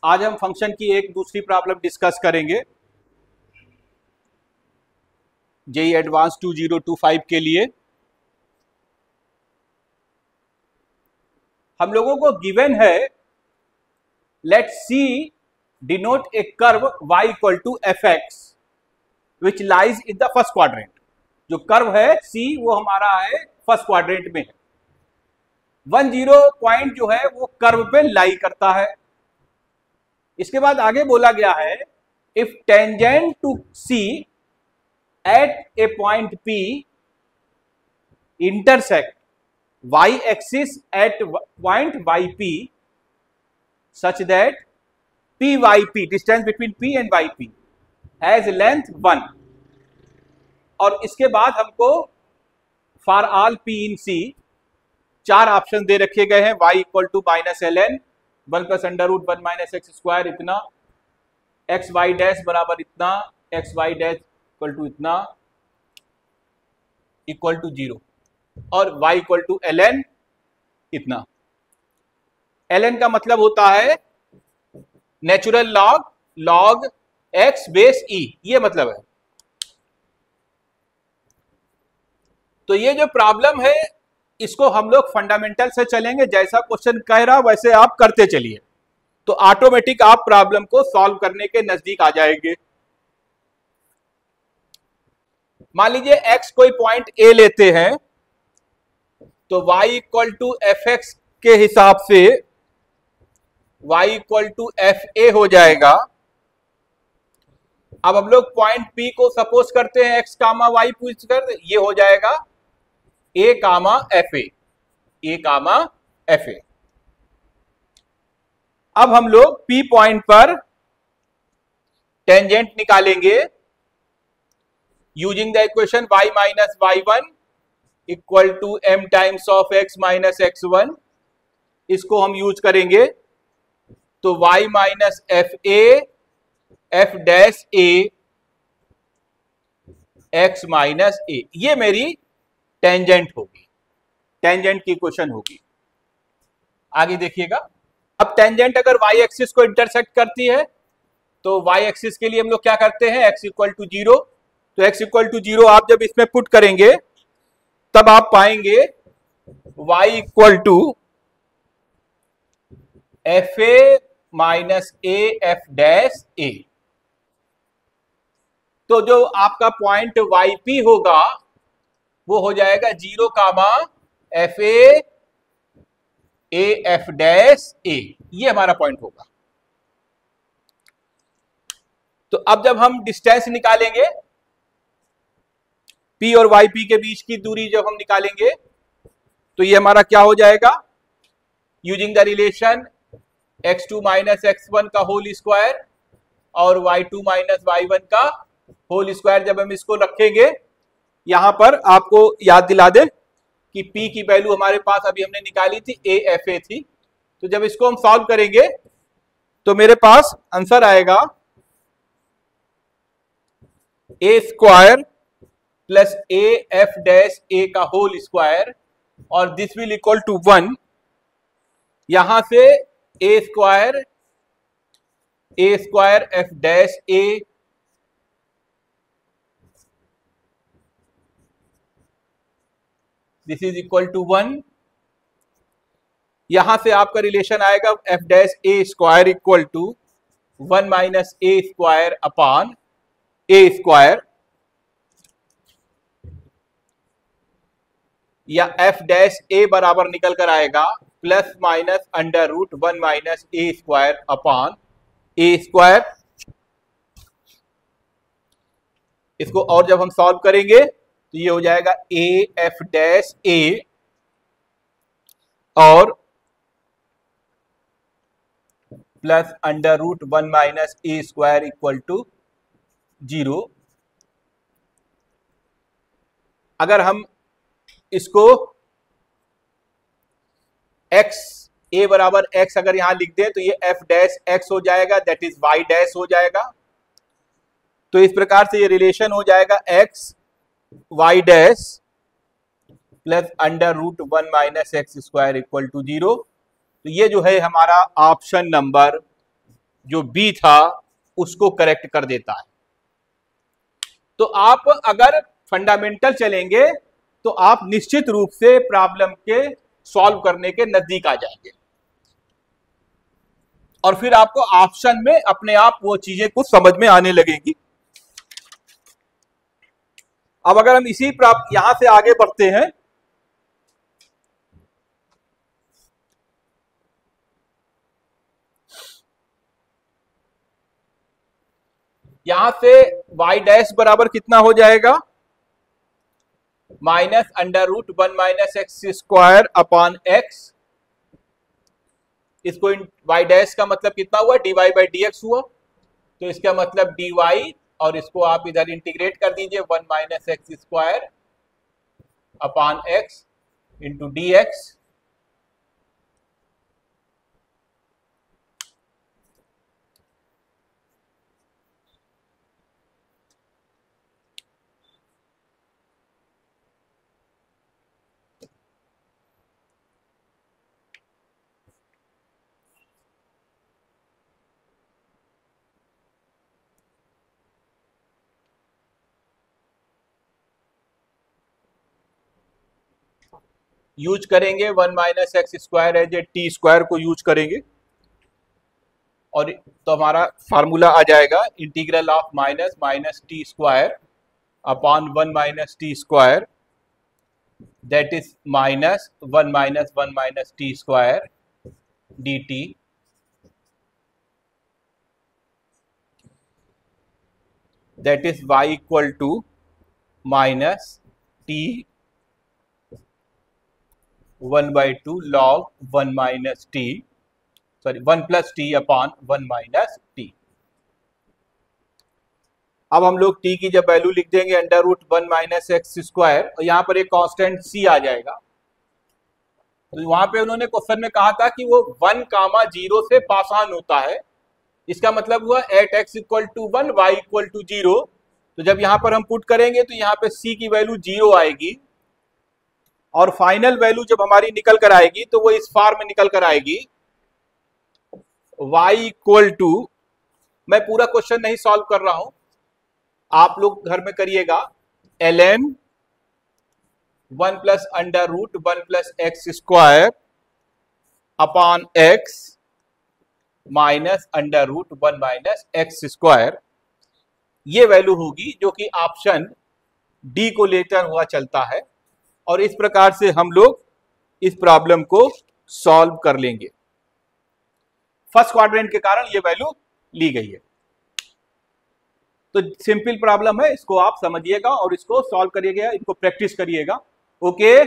आज हम फंक्शन की एक दूसरी प्रॉब्लम डिस्कस करेंगे जेईई एडवांस 2025 के लिए। हम लोगों को गिवन है let C denote a curve y equal to f x which lies in the first quadrant. जो कर्व है c वो हमारा है फर्स्ट क्वाड्रेंट में है। 10 पॉइंट जो है वो कर्व पे लाई करता है। इसके बाद आगे बोला गया है if tangent to C at a point P intersect y axis at point yP such that PYP distance between P and YP has length 1। और इसके बाद हमको for all P in C 4 option दे रखे गए हैं। y equal to -ln 1 plus under root 1 minus x square इतना, x y dash बराबर इतना, x y dash equal to इतना इक्वल टू 0 और y इक्वल टू ln इतना। ln का मतलब होता है natural log log x base e, ये मतलब है। तो ये जो प्रॉब्लम है इसको हम लोग फंडामेंटल से चलेंगे, जैसा क्वेश्चन कह रहा वैसे आप करते चलिए तो ऑटोमेटिक आप प्रॉब्लम को सॉल्व करने के नजदीक आ जाएंगे। मान लीजिए x कोई पॉइंट A लेते हैं तो y equal to f x के हिसाब से y equal to f a हो जाएगा। अब हम लोग पॉइंट P को सपोज करते हैं x कामा y पूछ कर, ये हो जाएगा A comma f a, A comma f a. अब हम लोग P पॉइंट पर टेंजेंट निकालेंगे using the equation y minus y1 equal to m times of x minus x1। इसको हम यूज करेंगे तो y माइनस f a f dash a x minus a, ये मेरी टेंजेंट होगी, टेंजेंट की इक्वेशन होगी। आगे देखिएगा, अब टेंजेंट अगर y एक्सिस को इंटरसेक्ट करती है तो y एक्सिस के लिए हम लोग क्या करते हैं x इक्वल टू 0। तो x इक्वल टू 0 आप जब इसमें पुट करेंगे तब आप पाएंगे y equal to f a minus a f dash a. तो जो आपका पॉइंट yp होगा वो हो जाएगा 0 comma f a f dash a, ये हमारा पॉइंट होगा। तो अब जब हम डिस्टेंस निकालेंगे P और YP के बीच की दूरी जब हम निकालेंगे तो ये हमारा क्या हो जाएगा, using the relation x2 minus x1 का होल स्क्वायर और y2 माइनस y1 का होल स्क्वायर। जब हम इसको रखेंगे यहां पर आपको याद दिला दे कि P की वैल्यू हमारे पास अभी हमने निकाली थी AFA थी। तो जब इसको हम सॉल्व करेंगे तो मेरे पास आंसर आएगा a square plus a f dash a का होल स्क्वायर और दिस विल इक्वल टू 1। यहां से a square f dash a this is equal to 1। यहां से आपका रिलेशन आएगा f dash a square equal to 1 minus a square upon a square, या f dash a बराबर निकल कर आएगा plus minus under root 1 minus a square upon a square. इसको और जब हम सॉल्व करेंगे तो ये हो जाएगा ए एफ डैश ए और plus under root 1 minus a square equal to 0। अगर हम इसको x a बराबर x अगर यहां लिख दें तो ये f डैश x हो जाएगा, दैट इज y डैश हो जाएगा। तो इस प्रकार से ये रिलेशन हो जाएगा x y dash plus under root 1 minus x square equal to 0। तो ये जो है हमारा ऑप्शन नंबर जो बी था उसको करेक्ट कर देता है। तो आप अगर फंडामेंटल चलेंगे तो आप निश्चित रूप से प्रॉब्लम के सॉल्व करने के नजदीक आ जाएंगे और फिर आपको ऑप्शन में अपने आप वो चीजें कुछ समझ में आने लगेंगी। अब अगर हम इसी यहां से आगे बढ़ते हैं, यहां से y डैश बराबर कितना हो जाएगा, minus under root 1 minus x square upon x. इसको y डैश का मतलब कितना हुआ, dy बाई डी एक्स हुआ, तो इसका मतलब dy, और इसको आप इधर इंटीग्रेट कर दीजिए 1 minus x square upon x into d x. Use करेंगे 1 minus x square as a t square को यूज करेंगे, और तो हमारा फार्मूला आ जाएगा integral of minus minus t square upon 1 minus t square, that is minus 1 minus t square d t. That is y equal to minus t 1/2 log 1 minus t, sorry 1 plus t upon 1 minus T. अब हम लोग t की जब value लिख देंगे under root 1 minus x square, और यहां पर एक कांस्टेंट c आ जाएगा। तो वहां पे उन्होंने क्वेश्चन में कहा था कि वो 1, 0 से पास ऑन होता है, इसका मतलब हुआ at x equal to 1 y equal to 0। तो जब यहां पर हम पुट करेंगे तो यहाँ पे c की वैल्यू 0 आएगी, और फाइनल वैल्यू जब हमारी निकल कर आएगी तो वो इस फॉर्म में निकल कर आएगी y इक्वल टू, मैं पूरा क्वेश्चन नहीं सॉल्व कर रहा हूं, आप लोग घर में करिएगा, ln 1 plus under root 1 plus x square upon x minus under root 1 minus x square, ये वैल्यू होगी जो कि ऑप्शन डी को लेकर हुआ चलता है। और इस प्रकार से हम लोग इस प्रॉब्लम को सॉल्व कर लेंगे। फर्स्ट क्वाड्रेंट के कारण ये वैल्यू ली गई है। तो सिंपल प्रॉब्लम है, इसको आप समझिएगा और इसको सॉल्व करिएगा, इनको प्रैक्टिस करिएगा। ओके।